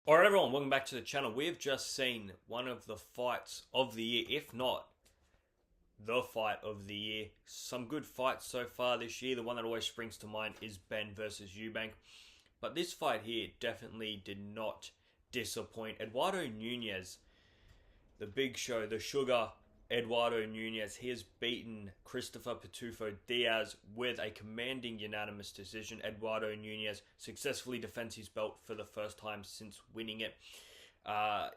Alright everyone, welcome back to the channel. We have just seen one of the fights of the year, if not the fight of the year. Some good fights so far this year. The one that always springs to mind is Ben versus Eubank. But this fight here definitely did not disappoint. Eduardo Nunez, the big show, the sugar Eduardo Nunez, he has beaten Christopher Pitufo Diaz with a commanding unanimous decision. Eduardo Nunez successfully defends his belt for the first time since winning it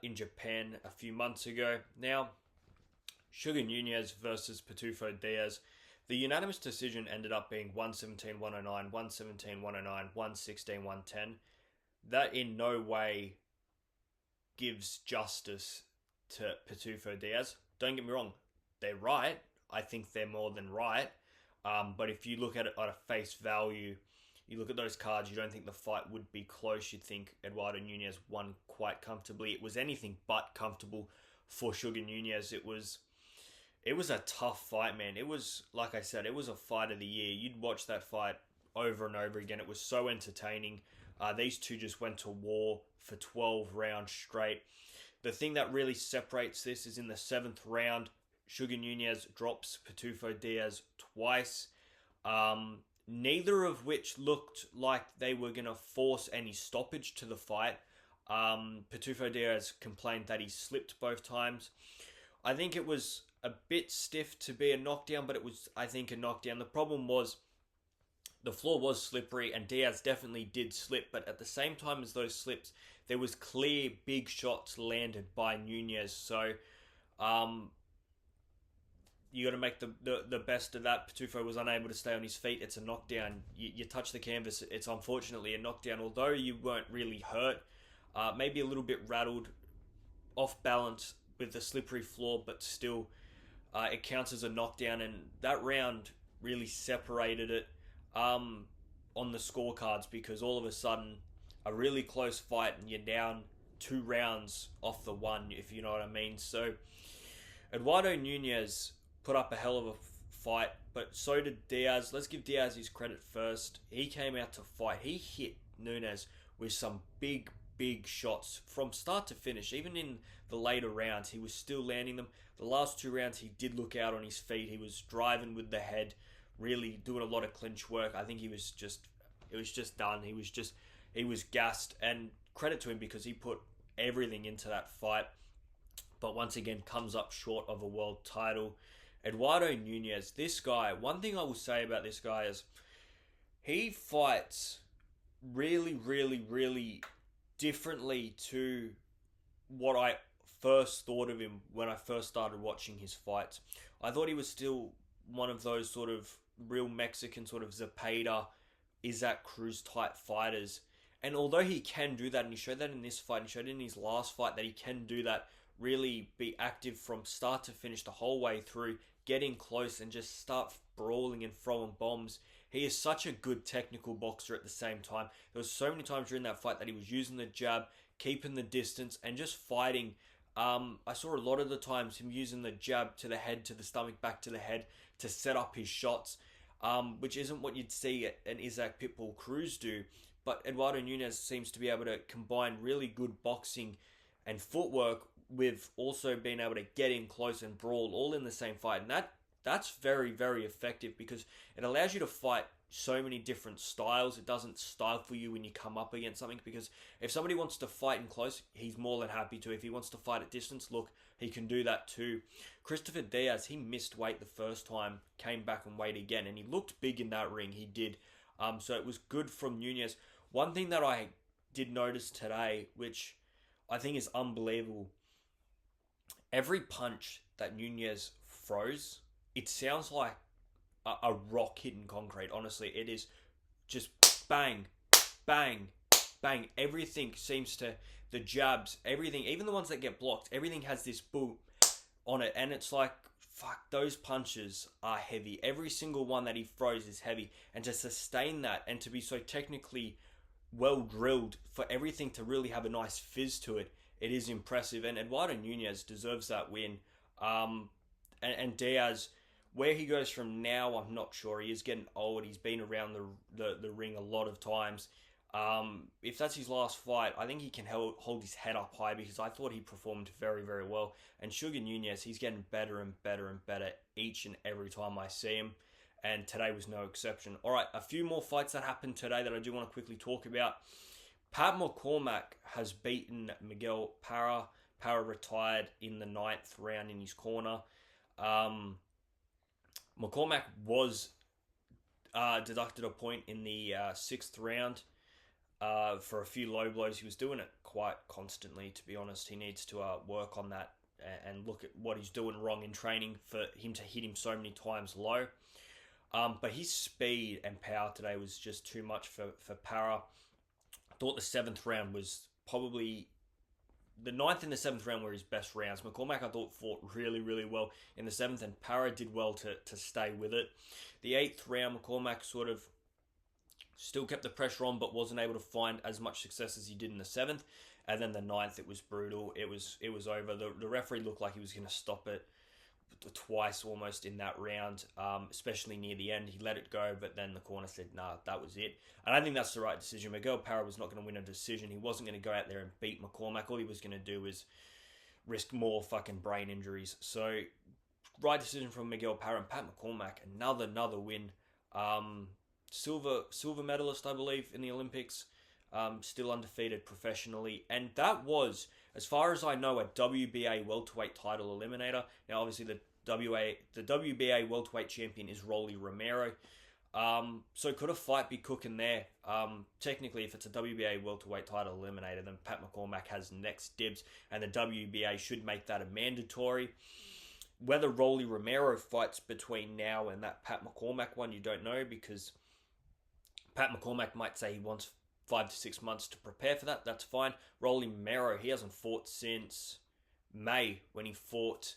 in Japan a few months ago. Now, Sugar Nunez versus Pitufo Diaz. The unanimous decision ended up being 117-109, 117-109, 116-110. That in no way gives justice to Pitufo Diaz. Don't get me wrong, they're right. I think they're more than right. But if you look at it at a face value, you look at those cards, you don't think the fight would be close. You'd think Eduardo Nunez won quite comfortably. It was anything but comfortable for Sugar Nunez. It was a tough fight, man. It was, like I said, it was a fight of the year. You'd watch that fight over and over again. It was so entertaining. These two just went to war for 12 rounds straight. The thing that really separates this is in the 7th round, Sugar Nunez drops Pitufo Diaz twice. Neither of which looked like they were going to force any stoppage to the fight. Pitufo Diaz complained that he slipped both times. I think it was a bit stiff to be a knockdown, but it was, I think, a knockdown. The problem was the floor was slippery, and Diaz definitely did slip, but at the same time as those slips, there was clear big shots landed by Nunez. So you got to make the best of that. Pitufo was unable to stay on his feet. It's a knockdown. You touch the canvas, it's unfortunately a knockdown. Although you weren't really hurt, maybe a little bit rattled, off balance with the slippery floor, but still it counts as a knockdown, and that round really separated it on the scorecards, because all of a sudden a really close fight and you're down 2 rounds off the one, if you know what I mean. So Eduardo Nunez put up a hell of a fight, but so did Diaz. Let's give Diaz his credit first. He came out to fight. He hit Nunez with some big shots from start to finish. Even in the later rounds, he was still landing them. The last 2 rounds, he did look out on his feet. He was driving with the head, really doing a lot of clinch work. I think it was just done. He was gassed, and credit to him because he put everything into that fight, but once again comes up short of a world title. Eduardo Nunez, this guy, one thing I will say about this guy is he fights really differently to what I first thought of him when I first started watching his fights. I thought he was still one of those sort of real Mexican sort of Zepeda, Isaac Cruz type fighters. And although he can do that, and he showed that in this fight, and he showed in his last fight that he can do that, really be active from start to finish the whole way through, getting close and just start brawling and throwing bombs. He is such a good technical boxer at the same time. There was so many times during that fight that he was using the jab, keeping the distance, and just fighting. I saw a lot of the times him using the jab to the head, to the stomach, back to the head to set up his shots, which isn't what you'd see an Isaac Pitbull Cruz do. But Eduardo Nunez seems to be able to combine really good boxing and footwork with also being able to get in close and brawl all in the same fight. And that's very effective, because it allows you to fight so many different styles. It doesn't stifle you when you come up against something, because if somebody wants to fight in close, he's more than happy to. If he wants to fight at distance, look, he can do that too. Christopher Diaz, he missed weight the first time, came back and weighed again, and he looked big in that ring. He did. So it was good from Nunez. One thing that I did notice today, which I think is unbelievable, every punch that Nunez throws, it sounds like a rock hitting concrete. Honestly, it is just bang, bang, bang. Everything seems to, the jabs, everything, even the ones that get blocked, everything has this boom on it. And it's like, fuck, those punches are heavy. Every single one that he throws is heavy. And to sustain that and to be so technically well drilled, for everything to really have a nice fizz to it, it is impressive. And Eduardo Nunez deserves that win. And Diaz, where he goes from now, I'm not sure. He is getting old. He's been around the ring a lot of times. If that's his last fight, I think he can hold his head up high because I thought he performed very, very well. And Sugar Nunez, he's getting better and better and better each and every time I see him. And today was no exception. All right, a few more fights that happened today that I do want to quickly talk about. Pat McCormack has beaten Miguel Parra. Parra retired in the 9th round in his corner. McCormack was deducted a point in the 6th round for a few low blows. He was doing it quite constantly, to be honest. He needs to work on that and look at what he's doing wrong in training for him to hit him so many times low. But his speed and power today was just too much for Parra. I thought the 7th round was probably... The 9th and the 7th round were his best rounds. McCormack, I thought, fought really, really well in the 7th, and Parra did well to stay with it. The 8th round, McCormack sort of still kept the pressure on, but wasn't able to find as much success as he did in the 7th. And then the 9th, it was brutal. It was over. The referee looked like he was going to stop it twice almost in that round, especially near the end. He let it go, but then the corner said, nah, that was it. And I think that's the right decision. Miguel Parra was not going to win a decision. He wasn't going to go out there and beat McCormack. All he was going to do was risk more fucking brain injuries. So, right decision from Miguel Parra. And Pat McCormack, another win. Silver medalist, I believe, in the Olympics. Still undefeated professionally. And that was, as far as I know, a WBA welterweight title eliminator. Now, obviously, the WBA welterweight champion is Rolly Romero. So could a fight be cooking there? Technically, if it's a WBA welterweight title eliminator, then Pat McCormack has next dibs, and the WBA should make that a mandatory. Whether Rolly Romero fights between now and that Pat McCormack one, you don't know, because Pat McCormack might say he wants 5 to 6 months to prepare for that. That's fine. Rolly Romero, he hasn't fought since May when he fought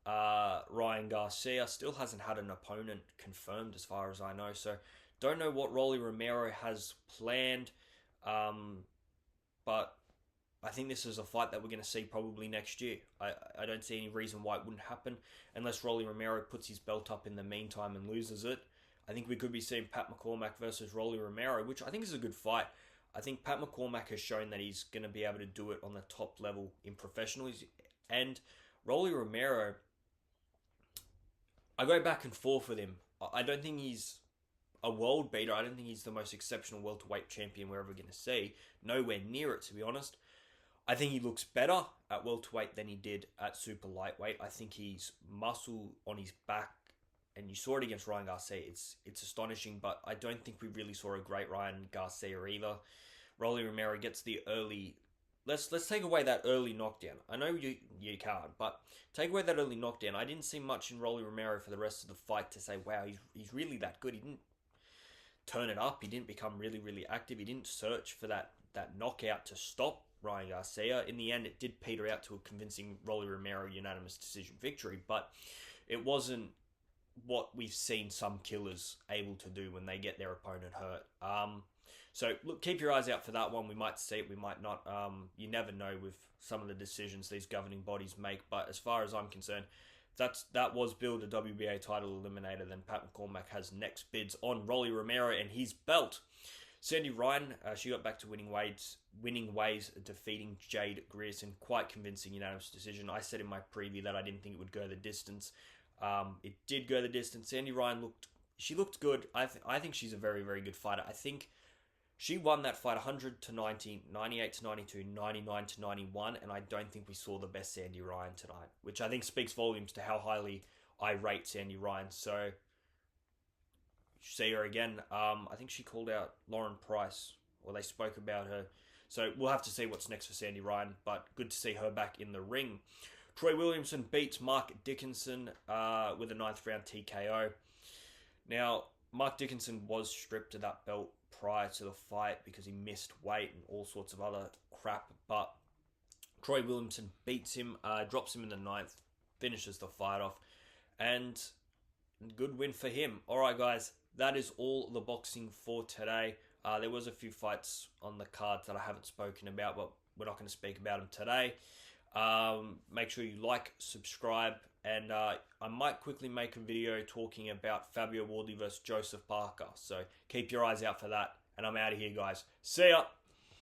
Ryan Garcia. Still hasn't had an opponent confirmed as far as I know. So don't know what Rolly Romero has planned. But I think this is a fight that we're going to see probably next year. I don't see any reason why it wouldn't happen unless Rolly Romero puts his belt up in the meantime and loses it. I think we could be seeing Pat McCormack versus Rolly Romero, which I think is a good fight. I think Pat McCormack has shown that he's going to be able to do it on the top level in professionals. And Rolly Romero, I go back and forth with him. I don't think he's a world beater. I don't think he's the most exceptional welterweight champion we're ever going to see. Nowhere near it, to be honest. I think he looks better at welterweight than he did at super lightweight. I think he's muscle on his back, and you saw it against Ryan Garcia. It's astonishing, but I don't think we really saw a great Ryan Garcia either. Rolly Romero gets the early... Let's take away that early knockdown. I know you can't, but take away that early knockdown. I didn't see much in Rolly Romero for the rest of the fight to say, wow, he's really that good. He didn't turn it up. He didn't become really, really active. He didn't search for that knockout to stop Ryan Garcia. In the end, it did peter out to a convincing Rolly Romero unanimous decision victory, but it wasn't what we've seen some killers able to do when they get their opponent hurt. So look, keep your eyes out for that one. We might see it, we might not. You never know with some of the decisions these governing bodies make. But as far as I'm concerned, that was billed a WBA title eliminator. Then Pat McCormack has next bids on Rolly Romero and his belt. Sandy Ryan, she got back to winning ways, defeating Jade Grierson. Quite convincing unanimous decision. I said in my preview that I didn't think it would go the distance. It did go the distance. Sandy Ryan looked good. I think she's a very, very good fighter. I think she won that fight 100 to 90, 98 to 92, 99 to 91, and I don't think we saw the best Sandy Ryan tonight, which I think speaks volumes to how highly I rate Sandy Ryan. So, see her again. I think she called out Lauren Price, or they spoke about her. So we'll have to see what's next for Sandy Ryan, but good to see her back in the ring. Troy Williamson beats Mark Dickinson with a 9th round TKO. Now, Mark Dickinson was stripped of that belt prior to the fight because he missed weight and all sorts of other crap, but Troy Williamson beats him, drops him in the 9th, finishes the fight off, and good win for him. Alright guys, that is all the boxing for today. There was a few fights on the cards that I haven't spoken about, but we're not going to speak about them today. Make sure you like, subscribe, and I might quickly make a video talking about Fabio Wardley versus Joseph Parker. So keep your eyes out for that, and I'm out of here, guys. See ya.